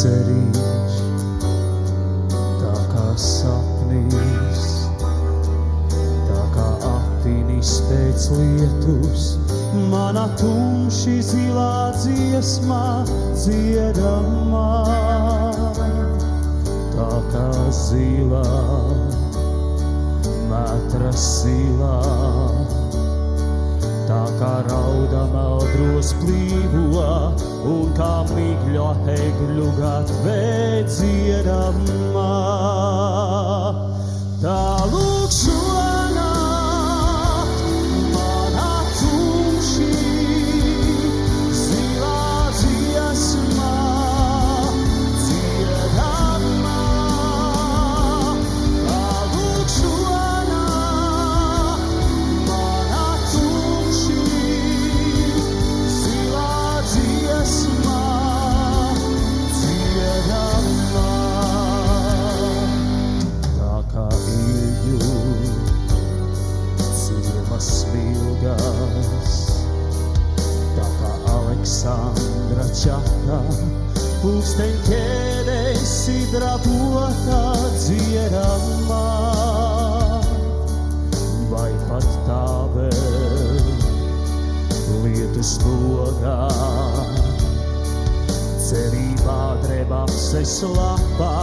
cerīš, tā kā sapnīs, tā kā aktinis pēc lietus, mana tumši zilā dziesmā dziedamā, tā kā zilā metra silā, tā kā rauda meldros plīvo, un kā migļo egļu gatvē dziedamā. Tā lūk šonakt manā tumšī zilā dziesmā dziedamā. Tā lūk šonakt manā tumšī zilā dziesmā dziedamā. Tā kā ilju ciemas smilgas, tā kā Aleksandra čaka, pulksteņķēdēs sidrabota dziedamā. Vai pat tā vēl lietus logā, cerībā drebakses lapā,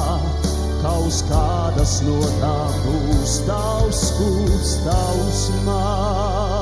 kā uz kādas no tām būs tavs skūps, tavs mā.